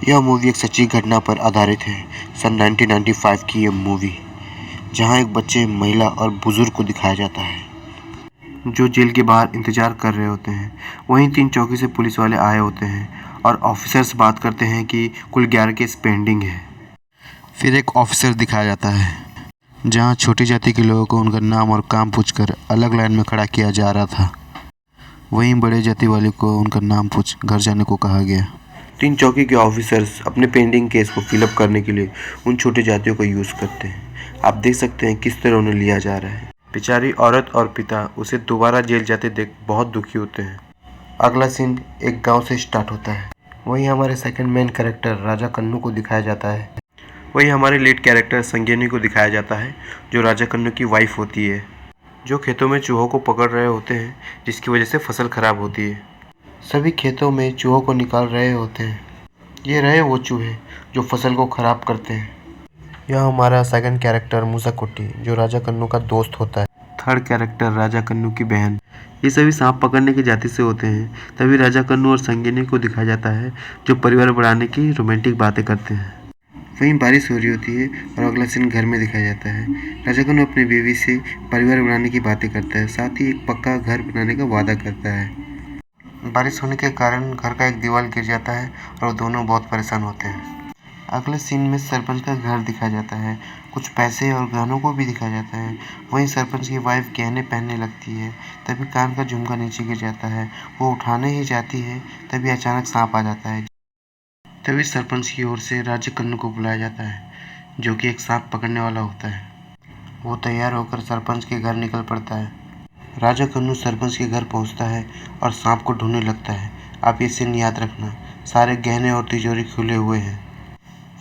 यह मूवी एक सच्ची घटना पर आधारित है। सन 1995 की यह मूवी, जहां एक बच्चे, महिला और बुजुर्ग को दिखाया जाता है जो जेल के बाहर इंतजार कर रहे होते हैं। वहीं 3 चौकी से पुलिस वाले आए होते हैं और ऑफिसर्स बात करते हैं कि कुल 11 केस पेंडिंग है। फिर एक ऑफिसर दिखाया जाता है जहां छोटी जाति के लोगों को उनका नाम और काम पूछकर अलग लाइन में खड़ा किया जा रहा था। वहीं बड़े जाति वाले को उनका नाम पूछ घर जाने को कहा गया। 3 चौकी के ऑफिसर्स अपने पेंडिंग केस को फिलअप करने के लिए उन छोटे जातियों को यूज़ करते हैं। आप देख सकते हैं किस तरह उन्हें लिया जा रहा है। बेचारी औरत और पिता उसे दोबारा जेल जाते देख बहुत दुखी होते हैं। अगला सीन एक गांव से स्टार्ट होता है। वहीं हमारे सेकंड मेन कैरेक्टर राजा कन्नू को दिखाया जाता है। वहीं हमारे लीड कैरेक्टर संगिनी को दिखाया जाता है, जो राजा कन्नू की वाइफ होती है, जो खेतों में चूहों को पकड़ रहे होते हैं, जिसकी वजह से फसल खराब होती है। सभी खेतों में चूहों को निकाल रहे होते हैं। ये रहे वो चूहे जो फसल को खराब करते हैं। यह हमारा सेकंड कैरेक्टर मूसा कुट्टी, जो राजा कन्नू का दोस्त होता है। थर्ड कैरेक्टर राजा कन्नू की बहन। ये सभी सांप पकड़ने की जाति से होते हैं। तभी राजा कन्नू और संगिनी को दिखाया जाता है, जो परिवार बढ़ाने की रोमांटिक बातें करते हैं। वहीं बारिश हो रही होती है और अगला सीन घर में दिखाया जाता है। राजा कन्नू अपनी बीवी से परिवार बनाने की बातें करता है, साथ ही एक पक्का घर बनाने का वादा करता है। बारिश होने के कारण घर का एक दीवार गिर जाता है और वो दोनों बहुत परेशान होते हैं। अगले सीन में सरपंच का घर दिखाया जाता है। कुछ पैसे और गहनों को भी दिखाया जाता है। वहीं सरपंच की वाइफ गहने पहनने लगती है, तभी कान का झुमका नीचे गिर जाता है। वो उठाने ही जाती है, तभी अचानक सांप आ जाता है। तभी सरपंच की ओर से राजा कन्नू को बुलाया जाता है, जो कि एक सांप पकड़ने वाला होता है। वो तैयार होकर सरपंच के घर निकल पड़ता है। राजा कन्नू सरपंच के घर पहुंचता है और सांप को ढूंढने लगता है। आप ये सीन याद रखना, सारे गहने और तिजोरी खुले हुए हैं।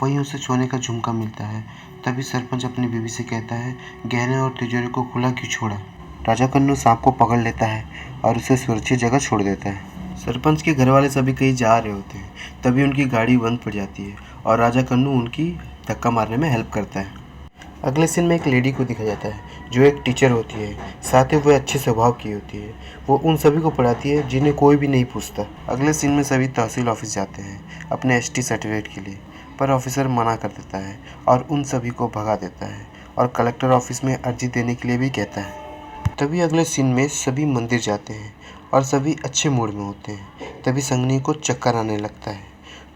वहीं उसे सोने का झुमका मिलता है। तभी सरपंच अपनी बीवी से कहता है, गहने और तिजोरी को खुला क्यों छोड़ा। राजा कन्नू सांप को पकड़ लेता है और उसे सुरक्षित जगह छोड़ देता है। सरपंच के घर वाले सभी कहीं जा रहे होते हैं, तभी उनकी गाड़ी बंद पड़ जाती है और राजा कन्नू उनकी धक्का मारने में हेल्प करता है। अगले सीन में एक लेडी को दिखाया जाता है, जो एक टीचर होती है, साथ ही वह अच्छे स्वभाव की होती है। वो उन सभी को पढ़ाती है जिन्हें कोई भी नहीं पूछता। अगले सीन में सभी तहसील ऑफिस जाते हैं अपने एसटी सर्टिफिकेट के लिए, पर ऑफिसर मना कर देता है और उन सभी को भगा देता है और कलेक्टर ऑफिस में अर्जी देने के लिए भी कहता है। तभी अगले सीन में सभी मंदिर जाते हैं और सभी अच्छे मूड में होते हैं। तभी संगनी को चक्कर आने लगता है,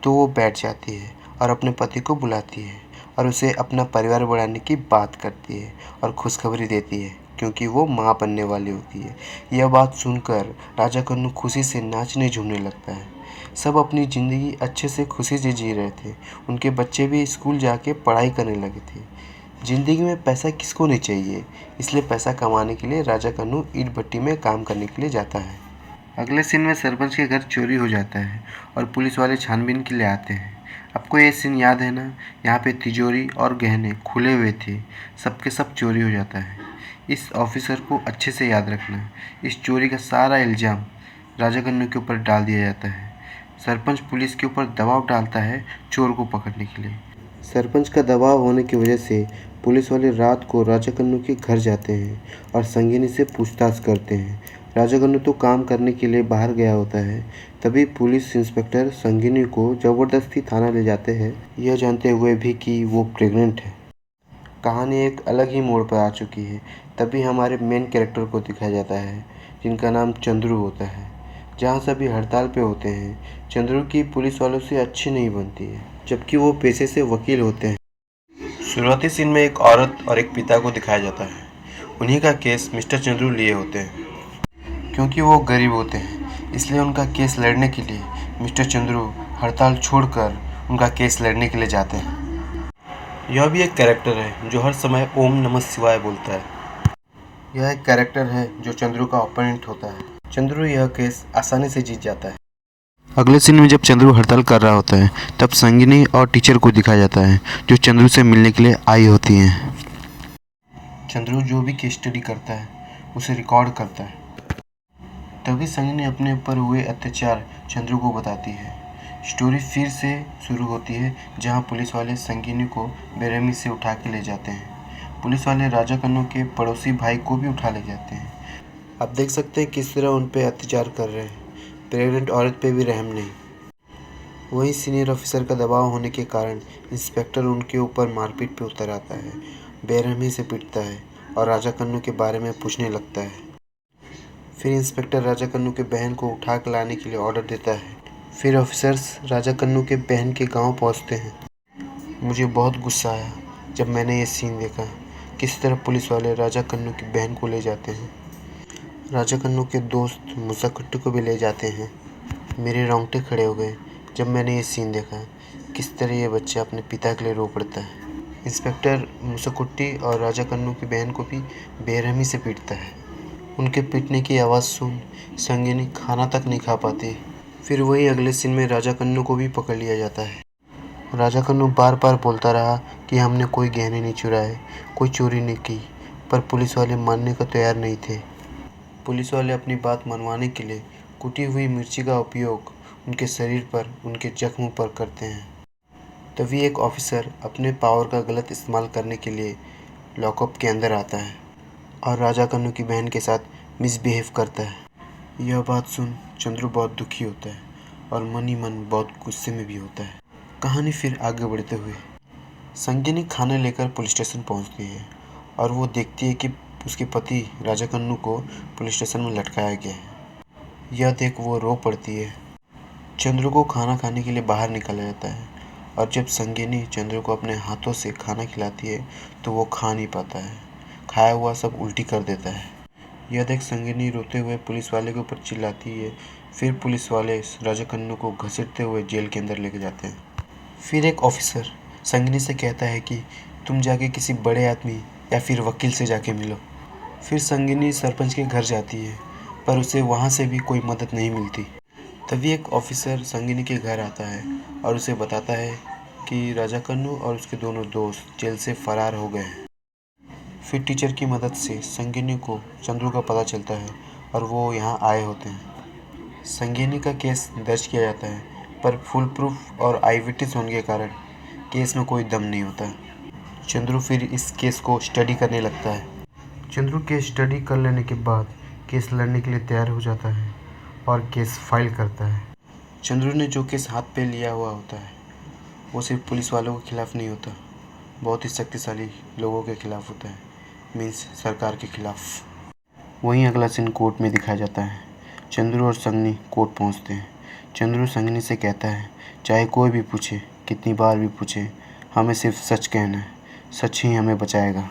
तो वो बैठ जाती है और अपने पति को बुलाती है और उसे अपना परिवार बढ़ाने की बात करती है और खुशखबरी देती है, क्योंकि वो माँ बनने वाली होती है। यह बात सुनकर राजा कन्नू खुशी से नाचने झूमने लगता है। सब अपनी ज़िंदगी अच्छे से खुशी से जी रहे थे। उनके बच्चे भी स्कूल जाके पढ़ाई करने लगे थे। ज़िंदगी में पैसा किसको नहीं चाहिए, इसलिए पैसा कमाने के लिए राजा कन्नू ईंट भट्टी में काम करने के लिए जाता है। अगले सीन में सरपंच के घर चोरी हो जाता है और पुलिस वाले छानबीन के लिए आते हैं। आपको ये सीन याद है ना? यहाँ पे तिजोरी और गहने खुले हुए थे, सबके सब चोरी हो जाता है। इस ऑफिसर को अच्छे से याद रखना। इस चोरी का सारा इल्ज़ाम राजा कन्नू के ऊपर डाल दिया जाता है। सरपंच पुलिस के ऊपर दबाव डालता है चोर को पकड़ने के लिए। सरपंच का दबाव होने की वजह से पुलिस वाले रात को राजा कन्नू के घर जाते हैं और संगिनी से पूछताछ करते हैं। राजा कन्नू तो काम करने के लिए बाहर गया होता है। तभी पुलिस इंस्पेक्टर संगिनी को ज़बरदस्ती थाना ले जाते हैं, यह जानते हुए भी कि वो प्रेग्नेंट है। कहानी एक अलग ही मोड़ पर आ चुकी है। तभी हमारे मेन कैरेक्टर को दिखाया जाता है, जिनका नाम चंद्रू होता है। जहाँ सभी हड़ताल पे होते हैं, चंद्रू की पुलिस वालों से अच्छी नहीं बनती है, जबकि वो पेशे से वकील होते हैं। शुरुआती सीन में एक औरत और एक पिता को दिखाया जाता है। उन्हीं का केस मिस्टर चंद्रू लिए होते हैं। क्योंकि वो गरीब होते हैं, इसलिए उनका केस लड़ने के लिए मिस्टर चंद्रू हड़ताल छोड़कर उनका केस लड़ने के लिए जाते हैं। यह भी एक कैरेक्टर है जो हर समय ओम नमः शिवाय बोलता है। यह एक कैरेक्टर है जो चंद्रू का ओपोनेंट होता है। चंद्रू यह केस आसानी से जीत जाता है। अगले सीन में जब चंद्रू हड़ताल कर रहा होता है, तब संगिनी और टीचर को दिखाया जाता है, जो चंद्रू से मिलने के लिए आई होती हैं। चंद्रू जो भी केस स्टडी करता है उसे रिकॉर्ड करता है। तभी संगिनी अपने ऊपर हुए अत्याचार चंद्रू को बताती है। स्टोरी फिर से शुरू होती है, जहां पुलिस वाले संगिनी को बेरहमी से उठा के ले जाते हैं। पुलिस वाले राजा कन्नू के पड़ोसी भाई को भी उठा ले जाते हैं। आप देख सकते हैं किस तरह उन पे अत्याचार कर रहे हैं। प्रेग्नेंट औरत पे भी रहम नहीं। वहीं सीनियर ऑफिसर का दबाव होने के कारण इंस्पेक्टर उनके ऊपर मारपीट पे उतर आता है, बेरहमी से पीटता है और राजा कन्नू के बारे में पूछने लगता है। फिर इंस्पेक्टर राजा कन्नू के बहन को उठा कर लाने के लिए ऑर्डर देता है। फिर ऑफिसर्स राजा कन्नू के बहन के गांव पहुंचते हैं। मुझे बहुत गुस्सा आया जब मैंने ये सीन देखा, किस तरह पुलिस वाले राजा कन्नू की बहन को ले जाते हैं। राजा कन्नू के दोस्त मुसाकुट्टी को भी ले जाते हैं। मेरे रोंगटे खड़े हो गए जब मैंने ये सीन देखा, किस तरह ये बच्चा अपने पिता के लिए रो पड़ता है। इंस्पेक्टर मुसाकुट्टी और राजा कन्नू की बहन को भी बेरहमी से पीटता है। उनके पीटने की आवाज़ सुन संगिनी खाना तक नहीं खा पाती। फिर वही अगले सीन में राजा कन्नू को भी पकड़ लिया जाता है। राजा कन्नू बार बार बोलता रहा कि हमने कोई गहने नहीं चुराए, कोई चोरी नहीं की, पर पुलिस वाले मानने को तैयार नहीं थे। पुलिस वाले अपनी बात मनवाने के लिए कुटी हुई मिर्ची का उपयोग उनके शरीर पर, उनके जख्मों पर करते हैं। तभी एक ऑफिसर अपने पावर का गलत इस्तेमाल करने के लिए लॉकअप के अंदर आता है और राजा कन्नू की बहन के साथ मिसबिहेव करता है। यह बात सुन चंद्रू बहुत दुखी होता है और मन ही मन बहुत गुस्से में भी होता है। कहानी फिर आगे बढ़ते हुए संगिनी खाना लेकर पुलिस स्टेशन पहुंचती है और वो देखती है कि उसके पति राजा कन्नू को पुलिस स्टेशन में लटकाया गया है। यह देख वो रो पड़ती है। चंद्रू को खाना खाने के लिए बाहर निकाला जाता है और जब संगिनी चंद्रू को अपने हाथों से खाना खिलाती है तो वो खा नहीं पाता है, खाया हुआ सब उल्टी कर देता है। यह देख संगिनी रोते हुए पुलिस वाले के ऊपर चिल्लाती है। फिर पुलिस वाले राजा कन्नू को घसीटते हुए जेल के अंदर लेके जाते हैं। फिर एक ऑफिसर संगिनी से कहता है कि तुम जाके किसी बड़े आदमी या फिर वकील से जाके मिलो। फिर संगिनी सरपंच के घर जाती है पर उसे वहाँ से भी कोई मदद नहीं मिलती। तभी एक ऑफिसर संगिनी के घर आता है और उसे बताता है कि राजा कन्नू और उसके दोनों दोस्त जेल से फरार हो गए हैं। फिर टीचर की मदद से संगिनी को चंद्रू का पता चलता है और वो यहाँ आए होते हैं। संगिनी का केस दर्ज किया जाता है पर फुल प्रूफ और आई विटनेस होने के कारण केस में कोई दम नहीं होता। चंद्रू फिर इस केस को स्टडी करने लगता है। चंद्रू केस स्टडी कर लेने के बाद केस लड़ने के लिए तैयार हो जाता है और केस फाइल करता है। चंद्रू ने जो केस हाथ पे लिया हुआ होता है वो सिर्फ पुलिस वालों के खिलाफ नहीं होता, बहुत ही शक्तिशाली लोगों के खिलाफ होता है, मीन्स सरकार के खिलाफ। वहीं अगला सीन कोर्ट में दिखाया जाता है। चंद्रू और संगिनी कोर्ट पहुंचते हैं। चंद्रू संगिनी से कहता है चाहे कोई भी पूछे, कितनी बार भी पूछे, हमें सिर्फ सच कहना है, सच ही हमें बचाएगा।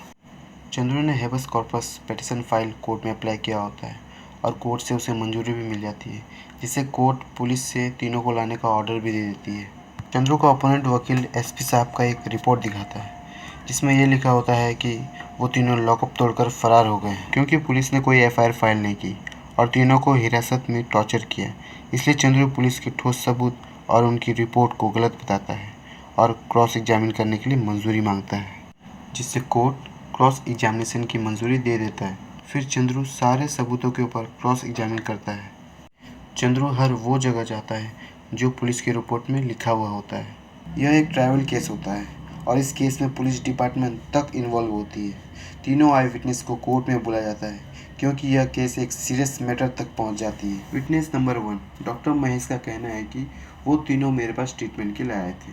चंद्रू ने habeas corpus petition file court में अप्लाई किया होता है और कोर्ट से उसे मंजूरी भी मिल जाती है, जिससे कोर्ट पुलिस से तीनों को लाने का ऑर्डर भी दे देती है। चंद्रू का अपोनेंट वकील एसपी साहब का एक रिपोर्ट दिखाता है जिसमें यह लिखा होता है कि वो तीनों लॉकअप तोड़कर फरार हो गए हैं क्योंकि पुलिस ने कोई एफआईआर फाइल नहीं की और तीनों को हिरासत में टॉर्चर किया। इसलिए चंद्रू पुलिस के ठोस सबूत और उनकी रिपोर्ट को गलत बताता है और क्रॉस एग्जामिन करने के लिए मंजूरी मांगता है, जिससे कोर्ट क्रॉस एग्जामिनेशन की मंजूरी दे देता है। फिर चंद्रू सारे सबूतों के ऊपर क्रॉस एग्जामिन करता है। चंद्रू हर वो जगह जाता है जो पुलिस की रिपोर्ट में लिखा हुआ होता है। यह एक ट्रैवल केस होता है और इस केस में पुलिस डिपार्टमेंट तक इन्वॉल्व होती है। तीनों आई विटनेस को कोर्ट में बुलाया जाता है क्योंकि यह केस एक सीरियस मैटर तक पहुंच जाती है। विटनेस नंबर 1 डॉक्टर महेश का कहना है कि वो तीनों मेरे पास ट्रीटमेंट के लिए आए थे,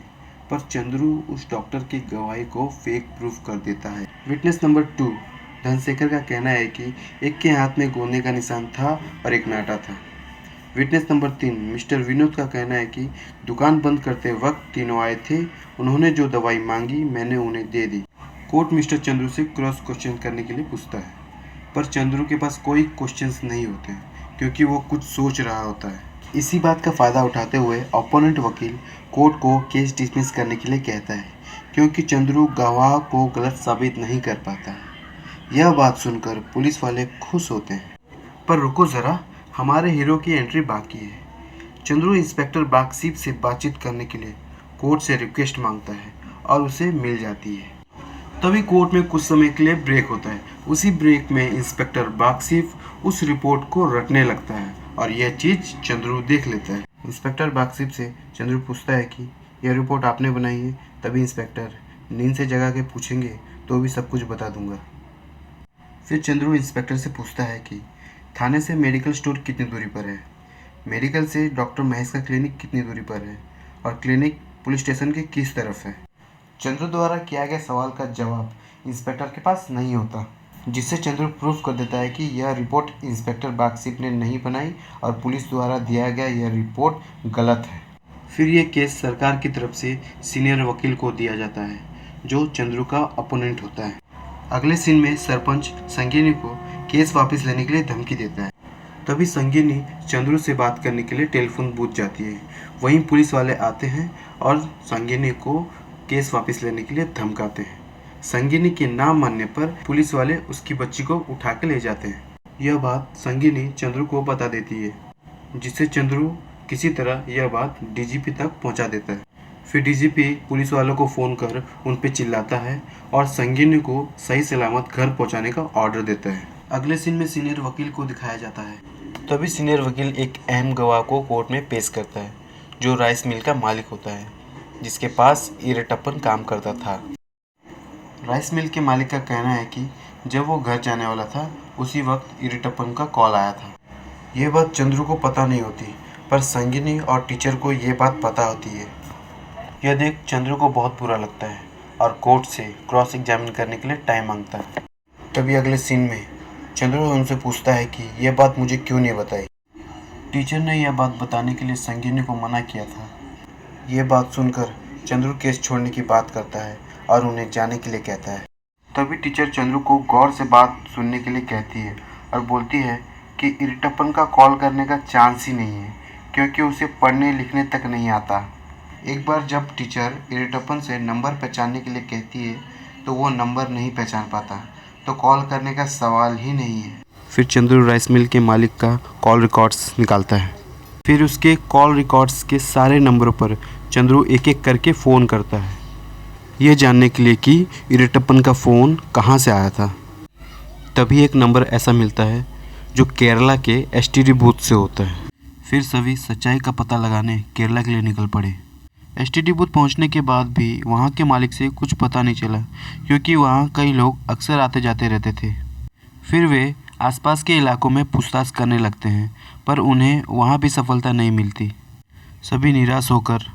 पर चंद्रू उस डॉक्टर की गवाही को फेक प्रूफ कर देता है। विटनेस नंबर 2 धनशेखर का कहना है कि एक के हाथ में गोंदे का निशान था और एक नाटा था। विटनेस नंबर 3 मिस्टर विनोद का कहना है कि दुकान बंद करते वक्त तीनों आए थे, उन्होंने जो दवाई मांगी मैंने उन्हें दे दी। कोर्ट मिस्टर चंद्रू से क्रॉस क्वेश्चन करने के लिए पूछता है, पर चंद्रू के पास कोई क्वेश्चंस नहीं होते क्योंकि वो कुछ सोच रहा होता है। इसी बात का फ़ायदा उठाते हुए ओपोनेंट वकील कोर्ट को केस डिसमिस करने के लिए कहता है क्योंकि चंद्रू गवाह को गलत साबित नहीं कर पाता है। यह बात सुनकर पुलिस वाले खुश होते हैं, पर रुको ज़रा, हमारे हीरो की एंट्री बाकी है। चंद्रू इंस्पेक्टर बागसीप से बातचीत करने के लिए कोर्ट से रिक्वेस्ट मांगता है और उसे मिल जाती है। तभी कोर्ट में कुछ समय के लिए ब्रेक होता है। उसी ब्रेक में इंस्पेक्टर बागसीप उस रिपोर्ट को रटने लगता है और यह चीज़ चंद्रू देख लेता है। इंस्पेक्टर बागसीप से चंद्रू पूछता है कि यह रिपोर्ट आपने बनाई है? तभी इंस्पेक्टर नींद से जगा के पूछेंगे तो भी सब कुछ बता दूंगा। फिर चंद्रू इंस्पेक्टर से पूछता है कि थाने से मेडिकल स्टोर कितनी दूरी पर है, मेडिकल से डॉक्टर महेश का क्लिनिक कितनी दूरी पर है और क्लिनिक पुलिस स्टेशन के किस तरफ है। चंद्रू द्वारा किया गया सवाल का जवाब इंस्पेक्टर के पास नहीं होता, जिससे चंद्रू प्रूफ कर देता है कि यह रिपोर्ट इंस्पेक्टर बागसी ने नहीं बनाई और पुलिस द्वारा दिया गया यह रिपोर्ट गलत है। फिर यह केस सरकार की तरफ से सीनियर वकील को दिया जाता है, जो चंद्रू का अपोनेंट होता है। अगले सीन में सरपंच संगिनी को केस वापस लेने के लिए धमकी देता है। तभी संगिनी चंद्रू से बात करने के लिए टेलीफोन बूथ जाती है। वहीं पुलिस वाले आते हैं और संगिनी को केस वापस लेने के लिए धमकाते हैं। संगिनी के ना मानने पर पुलिस वाले उसकी बच्ची को उठा के ले जाते हैं। यह बात संगिनी चंद्रू को बता देती है, जिससे चंद्रू किसी तरह यह बात डीजीपी तक पहुंचा देता है। फिर डीजीपी पुलिस वालों को फ़ोन कर उन पर चिल्लाता है और संगिनी को सही सलामत घर पहुंचाने का ऑर्डर देता है। अगले सीन में सीनियर वकील को दिखाया जाता है। तभी सीनियर वकील एक अहम गवाह को कोर्ट में पेश करता है, जो राइस मिल का मालिक होता है, जिसके पास इरटप्पन काम करता था। राइस मिल के मालिक का कहना है कि जब वो घर जाने वाला था उसी वक्त इरटप्पन का कॉल आया था। ये बात चंद्रू को पता नहीं होती, पर संगिनी और टीचर को ये बात पता होती है। यह देख चंद्रू को बहुत बुरा लगता है और कोर्ट से क्रॉस एग्जामिन करने के लिए टाइम मांगता है। तभी अगले सीन में चंद्रू उनसे पूछता है कि यह बात मुझे क्यों नहीं बताई। टीचर ने यह बात बताने के लिए संगिनी को मना किया था। यह बात सुनकर चंद्रू केस छोड़ने की बात करता है और उन्हें जाने के लिए कहता है। तभी टीचर चंद्रू को गौर से बात सुनने के लिए कहती है और बोलती है कि इरटप्पन का कॉल करने का चांस ही नहीं है, क्योंकि उसे पढ़ने लिखने तक नहीं आता। एक बार जब टीचर इरटप्पन से नंबर पहचानने के लिए कहती है तो वो नंबर नहीं पहचान पाता, तो कॉल करने का सवाल ही नहीं है। फिर चंद्रू राइस मिल के मालिक का कॉल रिकॉर्ड्स निकालता है। फिर उसके कॉल रिकॉर्ड्स के सारे नंबरों पर चंद्रू एक एक करके फ़ोन करता है, ये जानने के लिए कि इरटप्पन का फ़ोन कहाँ से आया था। तभी एक नंबर ऐसा मिलता है जो केरला के एसटीडी बूथ से होता है। फिर सभी सच्चाई का पता लगाने केरला के लिए निकल पड़े। एसटीडी बूथ पहुंचने के बाद भी वहां के मालिक से कुछ पता नहीं चला, क्योंकि वहां कई लोग अक्सर आते जाते रहते थे। फिर वे आसपास के इलाकों में पूछताछ करने लगते हैं, पर उन्हें वहां भी सफलता नहीं मिलती। सभी निराश होकर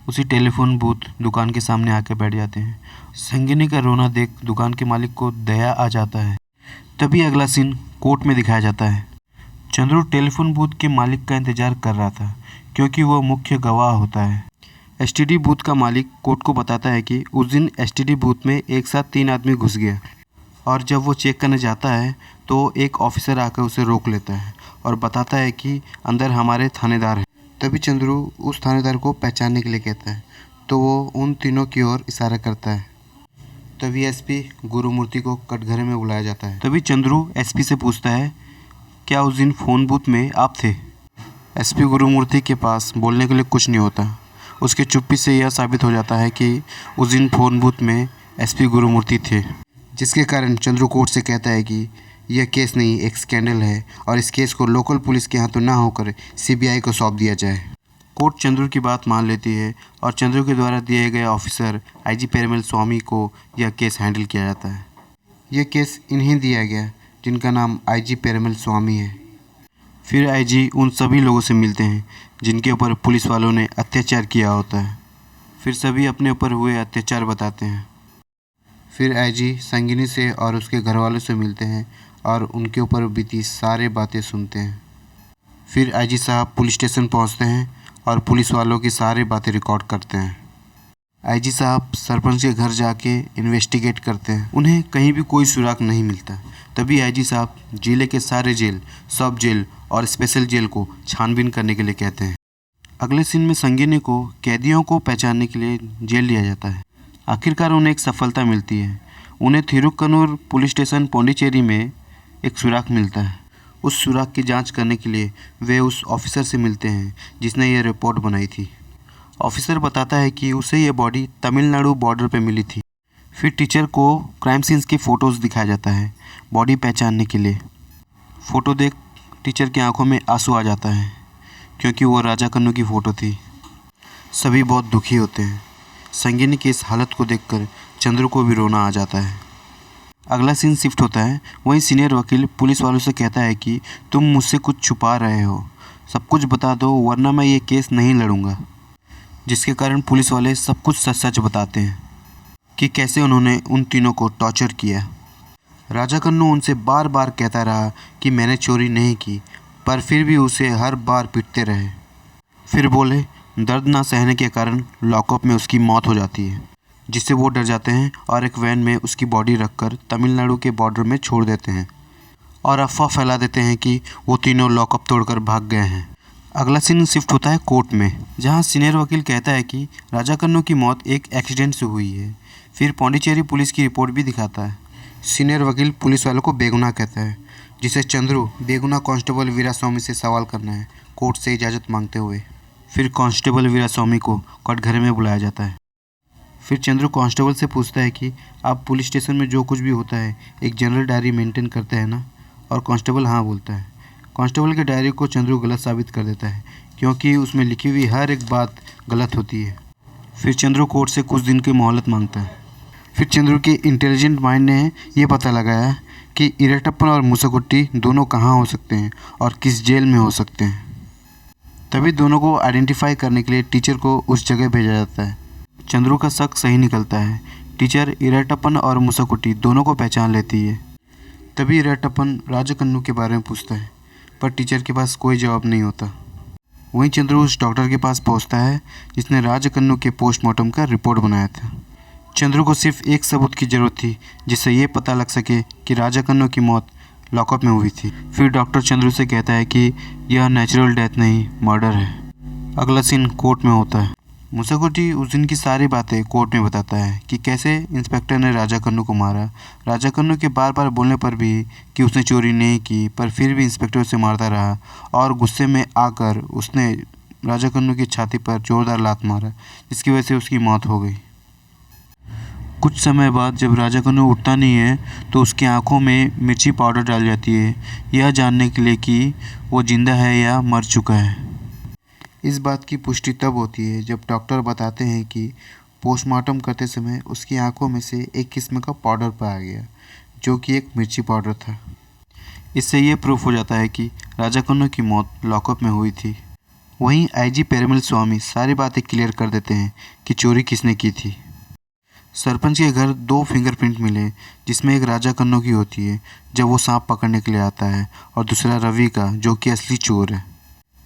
उसी टेलीफोन बूथ दुकान के सामने आकर बैठ जाते हैं। संगिनी का रोना देख दुकान के मालिक को दया आ जाता है। तभी अगला सीन कोर्ट में दिखाया जाता है। चंद्रू टेलीफोन बूथ के मालिक का इंतजार कर रहा था, क्योंकि वह मुख्य गवाह होता है। एसटीडी बूथ का मालिक कोर्ट को बताता है कि उस दिन एसटीडी बूथ में एक साथ 3 आदमी घुस गया, और जब वो चेक करने जाता है तो एक ऑफिसर आकर उसे रोक लेता है और बताता है कि अंदर हमारे थानेदार हैं। तभी चंद्रू उस थानेदार को पहचानने के लिए कहता है, तो वो उन तीनों की ओर इशारा करता है। तभी एसपी गुरुमूर्ति को कटघरे में बुलाया जाता है। तभी चंद्रू एसपी से पूछता है, क्या उस दिन फ़ोन बूथ में आप थे? एसपी गुरुमूर्ति के पास बोलने के लिए कुछ नहीं होता। उसकी चुप्पी से यह साबित हो जाता है कि उस दिन फ़ोन बूथ में एसपी गुरुमूर्ति थे, जिसके कारण चंद्रू कोर्ट से कहता है कि यह केस नहीं, एक स्कैंडल है और इस केस को लोकल पुलिस के हाथों ना होकर सीबीआई को सौंप दिया जाए। कोर्ट चंद्रू की बात मान लेती है और चंद्रू के द्वारा दिए गए ऑफिसर आईजी पेरुमल स्वामी को यह केस हैंडल किया जाता है। यह केस इन्हें दिया गया जिनका नाम आईजी पेरुमल स्वामी है। फिर आईजी उन सभी लोगों से मिलते हैं जिनके ऊपर पुलिस वालों ने अत्याचार किया होता है। फिर सभी अपने ऊपर हुए अत्याचार बताते हैं। फिर आईजी संगिनी से और उसके घर वालों से मिलते हैं और उनके ऊपर बीती सारी बातें सुनते हैं। फिर आईजी साहब पुलिस स्टेशन पहुंचते हैं और पुलिस वालों की सारी बातें रिकॉर्ड करते हैं। आईजी साहब सरपंच के घर जाके इन्वेस्टिगेट करते हैं। उन्हें कहीं भी कोई सुराग नहीं मिलता। तभी आईजी साहब जिले के सारे जेल, सब जेल और स्पेशल जेल को छानबीन करने के लिए कहते हैं। अगले सीन में संगिनी को कैदियों को पहचानने के लिए जेल लिया जाता है। आखिरकार उन्हें एक सफलता मिलती है। उन्हें थिरुक्कनूर पुलिस स्टेशन पौंडीचेरी में एक सुराग मिलता है। उस सुराग की जांच करने के लिए वे उस ऑफिसर से मिलते हैं जिसने ये रिपोर्ट बनाई थी। ऑफिसर बताता है कि उसे ये बॉडी तमिलनाडु बॉर्डर पे मिली थी। फिर टीचर को क्राइम सीन्स की फ़ोटोज़ दिखाया जाता है बॉडी पहचानने के लिए। फ़ोटो देख टीचर की आंखों में आंसू आ जाता है, क्योंकि वो राजा कन्नू की फ़ोटो थी। सभी बहुत दुखी होते हैं। संगिनी की इस हालत को देखकर चंद्रू को भी रोना आ जाता है। अगला सीन शिफ्ट होता है। वहीं सीनियर वकील पुलिस वालों से कहता है कि तुम मुझसे कुछ छुपा रहे हो, सब कुछ बता दो वरना मैं ये केस नहीं लड़ूंगा। जिसके कारण पुलिस वाले सब कुछ सच सच बताते हैं कि कैसे उन्होंने उन तीनों को टॉर्चर किया। राजा कन्नू उनसे बार बार कहता रहा कि मैंने चोरी नहीं की, पर फिर भी उसे हर बार पीटते रहे। फिर बोले दर्द ना सहने के कारण लॉकअप में उसकी मौत हो जाती है, जिससे वो डर जाते हैं और एक वैन में उसकी बॉडी रखकर तमिलनाडु के बॉर्डर में छोड़ देते हैं और अफवाह फैला देते हैं कि वो तीनों लॉकअप तोड़कर भाग गए हैं। अगला सीन शिफ्ट होता है कोर्ट में, जहाँ सीनियर वकील कहता है कि राजा कन्नू की मौत एक एक्सीडेंट से हुई है। फिर पौंडीचेरी पुलिस की रिपोर्ट भी दिखाता है। सीनियर वकील पुलिस वालों को बेगुनाह कहता है, जिसे चंद्रू बेगुनाह कांस्टेबल वीरास्वामी से सवाल करना है, कोर्ट से इजाज़त मांगते हुए। फिर कांस्टेबल वीरास्वामी को कटघरे में बुलाया जाता है। फिर चंद्रू कांस्टेबल से पूछता है कि आप पुलिस स्टेशन में जो कुछ भी होता है एक जनरल डायरी मेंटेन करते हैं ना, और कांस्टेबल हाँ बोलता है। कांस्टेबल के डायरी को चंद्रू गलत साबित कर देता है, क्योंकि उसमें लिखी हुई हर एक बात गलत होती है। फिर चंद्रू कोर्ट से कुछ दिन की मोहलत मांगता है। फिर चंद्रू के इंटेलिजेंट माइंड ने ये पता लगाया कि इरट्टप्पन और मुसकुट्टी दोनों कहाँ हो सकते हैं और किस जेल में हो सकते हैं। तभी दोनों को आइडेंटिफाई करने के लिए टीचर को उस जगह भेजा जाता है। चंद्रू का शक सही निकलता है। टीचर इरट्टप्पन और मुसकुट्टी दोनों को पहचान लेती है। तभी इरट्टप्पन राजा कन्नू के बारे में पूछता है, पर टीचर के पास कोई जवाब नहीं होता। वहीं चंद्रू उस डॉक्टर के पास पहुंचता है जिसने राजा कन्नू के पोस्टमार्टम का रिपोर्ट बनाया था। चंद्रू को सिर्फ एक सबूत की ज़रूरत थी, जिससे ये पता लग सके कि राजा कन्नू की मौत लॉकअप में हुई थी। फिर डॉक्टर चंद्रू से कहता है कि यह नेचुरल डेथ नहीं, मर्डर है। अगला सीन कोर्ट में होता है। मुसकुट्टी उस दिन की सारी बातें कोर्ट में बताता है कि कैसे इंस्पेक्टर ने राजा कन्नू को मारा। राजा कन्नू के बार बार बोलने पर भी कि उसने चोरी नहीं की, पर फिर भी इंस्पेक्टर उसे मारता रहा और गुस्से में आकर उसने राजा कन्नू की छाती पर जोरदार लात मारा, जिसकी वजह से उसकी मौत हो गई। कुछ समय बाद जब राजा कन्नू उठता नहीं है तो उसकी आंखों में मिर्ची पाउडर डाल जाती है, यह जानने के लिए कि वो जिंदा है या मर चुका है। इस बात की पुष्टि तब होती है जब डॉक्टर बताते हैं कि पोस्टमार्टम करते समय उसकी आंखों में से एक किस्म का पाउडर पाया गया, जो कि एक मिर्ची पाउडर था। इससे ये प्रूफ हो जाता है कि राजा कन्नू की मौत लॉकअप में हुई थी। वहीं आईजी पेरुमल स्वामी सारी बातें क्लियर कर देते हैं कि चोरी किसने की थी। सरपंच के घर 2 फिंगरप्रिंट मिले, जिसमें एक राजा कन्नू की होती है जब वो सांप पकड़ने के लिए आता है, और दूसरा रवि का, जो कि असली चोर है।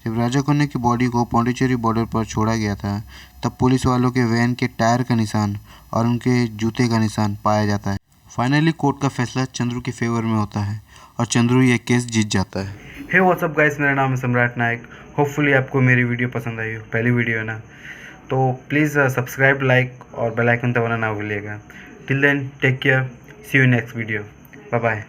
जब राजा कन्नू की बॉडी को पौंडीचेरी बॉर्डर पर छोड़ा गया था, तब पुलिस वालों के वैन के टायर का निशान और उनके जूते का निशान पाया जाता है। फाइनली कोर्ट का फैसला चंद्रू के फेवर में होता है और चंद्रू ये केस जीत जाता है। हे व्हाट्सअप गाइस, मेरा नाम है सम्राट नायक। होपफुली आपको मेरी वीडियो पसंद आई हो, पहली वीडियो है ना, तो प्लीज़ सब्सक्राइब, लाइक और बेल आइकन दबाना ना भूलिएगा। Till then take care, see you next video, bye bye.